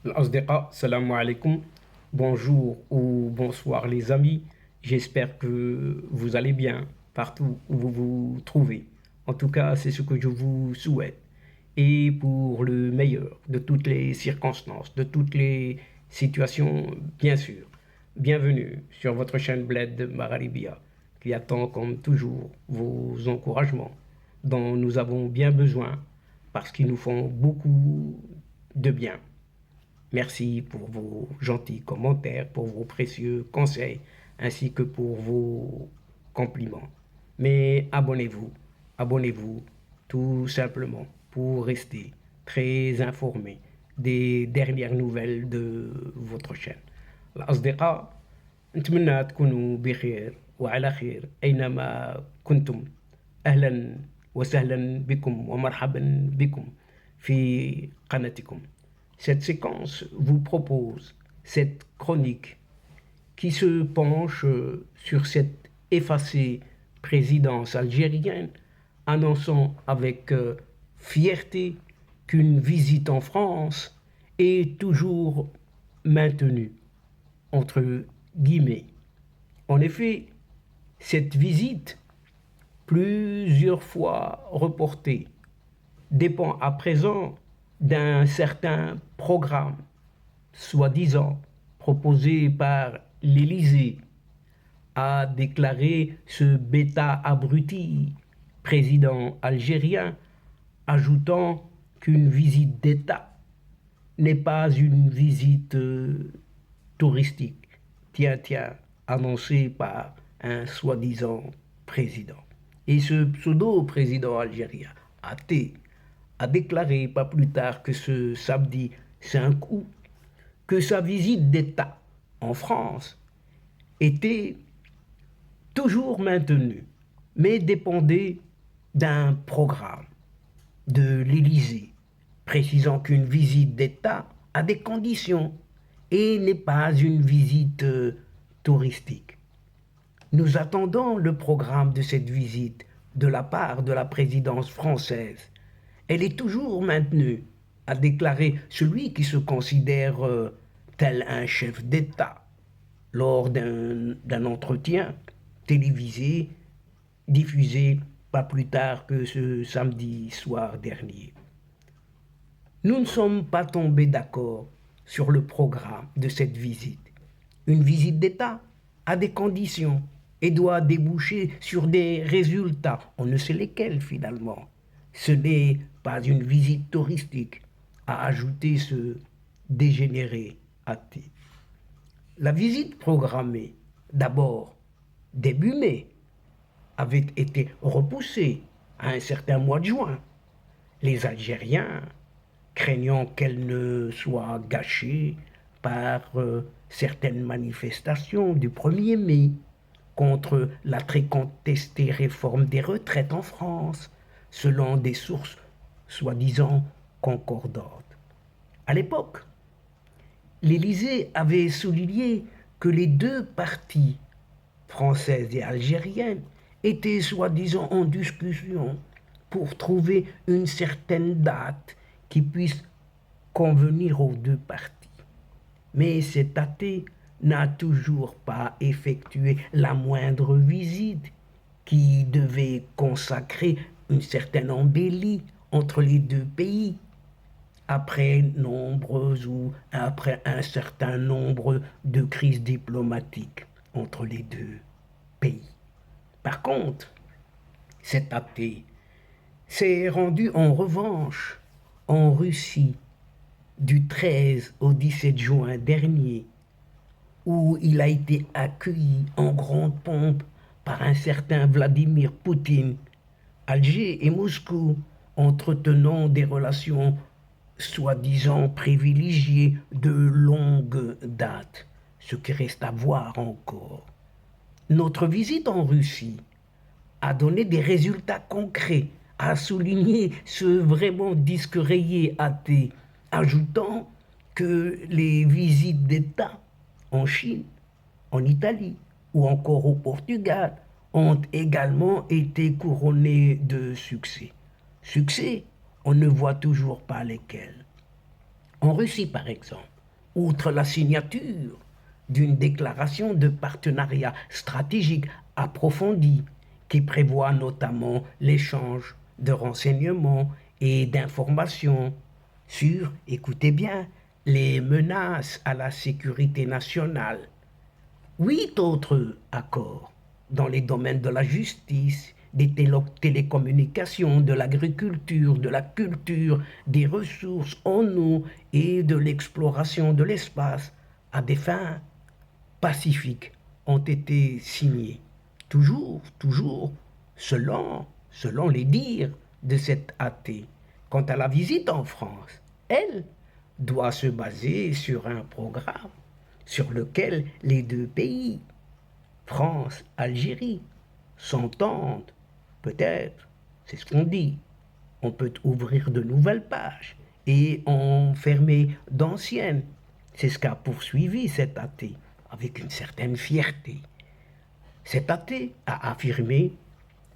Asdeqa, salam alaikum. Bonjour ou bonsoir les amis. J'espère que vous allez bien partout où vous vous trouvez. En tout cas, c'est ce que je vous souhaite. Et pour le meilleur de toutes les circonstances, de toutes les situations, bien sûr. Bienvenue sur votre chaîne Bled Maralibia, qui attend comme toujours vos encouragements, dont nous avons bien besoin parce qu'ils nous font beaucoup de bien. Merci pour vos gentils commentaires, pour vos précieux conseils, ainsi que pour vos compliments. Mais abonnez-vous tout simplement pour rester très informé des dernières nouvelles de votre chaîne. الأصدقاء نتمنى تكونوا بخير وعلى خير أينما كنتم. أهلا وسهلا بكم ومرحبا بكم في قناتكم. Cette séquence vous propose cette chronique qui se penche sur cette effacée présidence algérienne, annonçant avec fierté qu'une visite en France est toujours maintenue, entre guillemets. En effet, cette visite, plusieurs fois reportée, dépend à présent d'un certain programme, soi-disant proposé par l'Élysée, a déclaré ce bêta abruti, président algérien, ajoutant qu'une visite d'État n'est pas une visite touristique. Tiens, tiens, annoncée par un soi-disant président. Et ce pseudo-président algérien, athée, a déclaré pas plus tard que ce samedi 5 août que sa visite d'État en France était toujours maintenue, mais dépendait d'un programme de l'Élysée, précisant qu'une visite d'État a des conditions et n'est pas une visite touristique. Nous attendons le programme de cette visite de la part de la présidence française. Elle est toujours maintenue, a déclaré celui qui se considère tel un chef d'État lors d'un entretien télévisé diffusé pas plus tard que ce samedi soir dernier. Nous ne sommes pas tombés d'accord sur le programme de cette visite. Une visite d'État a des conditions et doit déboucher sur des résultats, on ne sait lesquels finalement. Ce n'est pas une visite touristique, a ajouté ce dégénéré athée. La visite programmée, d'abord début mai, avait été repoussée à un certain mois de juin. Les Algériens, craignant qu'elle ne soit gâchée par certaines manifestations du 1er mai contre la très contestée réforme des retraites en France, selon des sources soi-disant concordantes. À l'époque, l'Élysée avait souligné que les deux parties, françaises et algériennes, étaient soi-disant en discussion pour trouver une certaine date qui puisse convenir aux deux parties. Mais cet athée n'a toujours pas effectué la moindre visite qui devait consacrer une certaine embellie entre les deux pays après un certain nombre de crises diplomatiques entre les deux pays. Par contre, cet athée s'est rendu en revanche en Russie du 13 au 17 juin dernier, où il a été accueilli en grande pompe par un certain Vladimir Poutine. Alger et Moscou entretenant des relations soi-disant privilégiées de longue date, ce qui reste à voir encore. Notre visite en Russie a donné des résultats concrets, a souligné ce vraiment disque rayé athée, ajoutant que les visites d'État en Chine, en Italie ou encore au Portugal ont également été couronnées de succès. Succès, on ne voit toujours pas lesquels. En Russie, par exemple, outre la signature d'une déclaration de partenariat stratégique approfondie qui prévoit notamment l'échange de renseignements et d'informations sur, écoutez bien, les menaces à la sécurité nationale. 8 autres accords dans les domaines de la justice, des télécommunications, de l'agriculture, de la culture, des ressources en eau et de l'exploration de l'espace à des fins pacifiques ont été signés. Toujours, selon les dires de cette athée. Quant à la visite en France, elle doit se baser sur un programme sur lequel les deux pays, France, Algérie, s'entendent. Peut-être, c'est ce qu'on dit. On peut ouvrir de nouvelles pages et en fermer d'anciennes. C'est ce qu'a poursuivi cet athée avec une certaine fierté. Cet athée a affirmé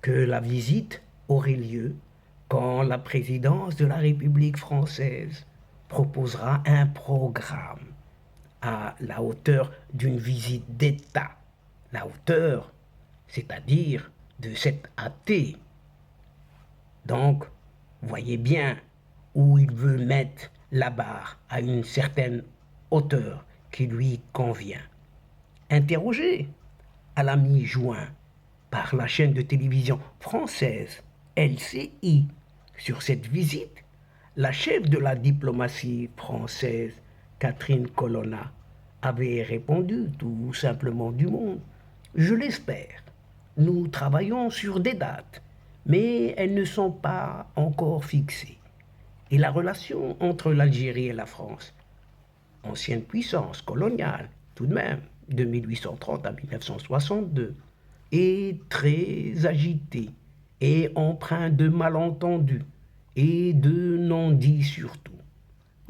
que la visite aurait lieu quand la présidence de la République française proposera un programme à la hauteur d'une visite d'État. La hauteur, c'est-à-dire de cet athée. Donc, voyez bien où il veut mettre la barre à une certaine hauteur qui lui convient. Interrogé à la mi-juin par la chaîne de télévision française LCI sur cette visite, la chef de la diplomatie française, Catherine Colonna, avait répondu tout simplement du monde. Je l'espère. Nous travaillons sur des dates, mais elles ne sont pas encore fixées. Et la relation entre l'Algérie et la France, ancienne puissance coloniale, tout de même, de 1830 à 1962, est très agitée et empreinte de malentendus et de non-dits surtout.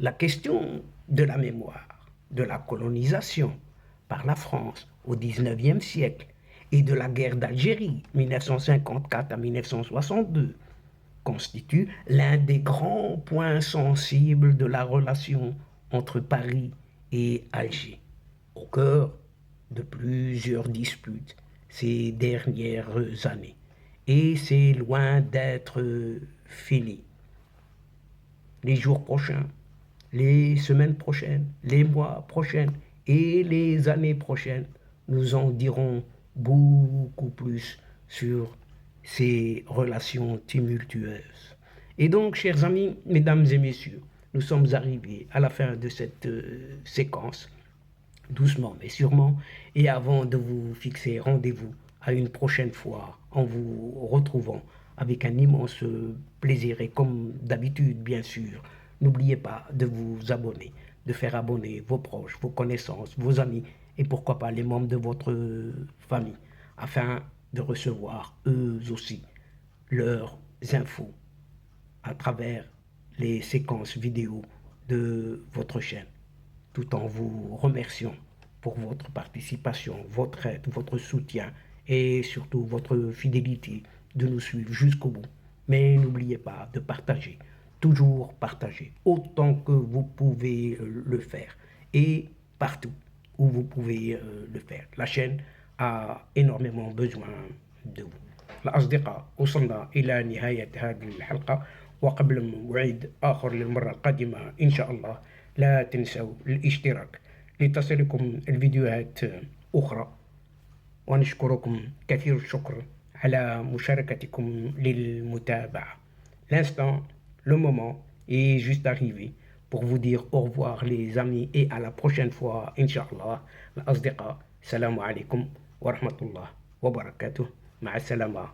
La question de la mémoire, de la colonisation par la France au XIXe siècle et de la guerre d'Algérie 1954 à 1962 constitue l'un des grands points sensibles de la relation entre Paris et Alger, au cœur de plusieurs disputes ces dernières années. Et c'est loin d'être fini. Les jours prochains, les semaines prochaines, les mois prochains et les années prochaines nous en diront beaucoup plus sur ces relations tumultueuses. Et donc, chers amis, mesdames et messieurs, nous sommes arrivés à la fin de cette séquence, doucement mais sûrement, et avant de vous fixer rendez-vous à une prochaine fois, en vous retrouvant avec un immense plaisir et comme d'habitude, bien sûr, n'oubliez pas de vous abonner, de faire abonner vos proches, vos connaissances, vos amis et pourquoi pas les membres de votre famille afin de recevoir eux aussi leurs infos à travers les séquences vidéo de votre chaîne, tout en vous remerciant pour votre participation, votre aide, votre soutien et surtout votre fidélité de nous suivre jusqu'au bout. Mais n'oubliez pas de partager, toujours partager, autant que vous pouvez le faire et partout où vous pouvez le faire. La chaîne a énormément besoin de vous. الأصدقاء وصلنا إلى نهاية هذه الحلقة وقبل موعد آخر للمرة القادمة إن شاء الله لا تنسوا الاشتراك لتصلكم الفيديوهات أخرى ونشكركم كثير الشكر على مشاركتكم للمتابعة. L'instant, le moment est juste arrivé pour vous dire au revoir les amis et à la prochaine fois Inch'Allah. الأصدقاء السلام عليكم ورحمة الله وبركاته. مع السلامة.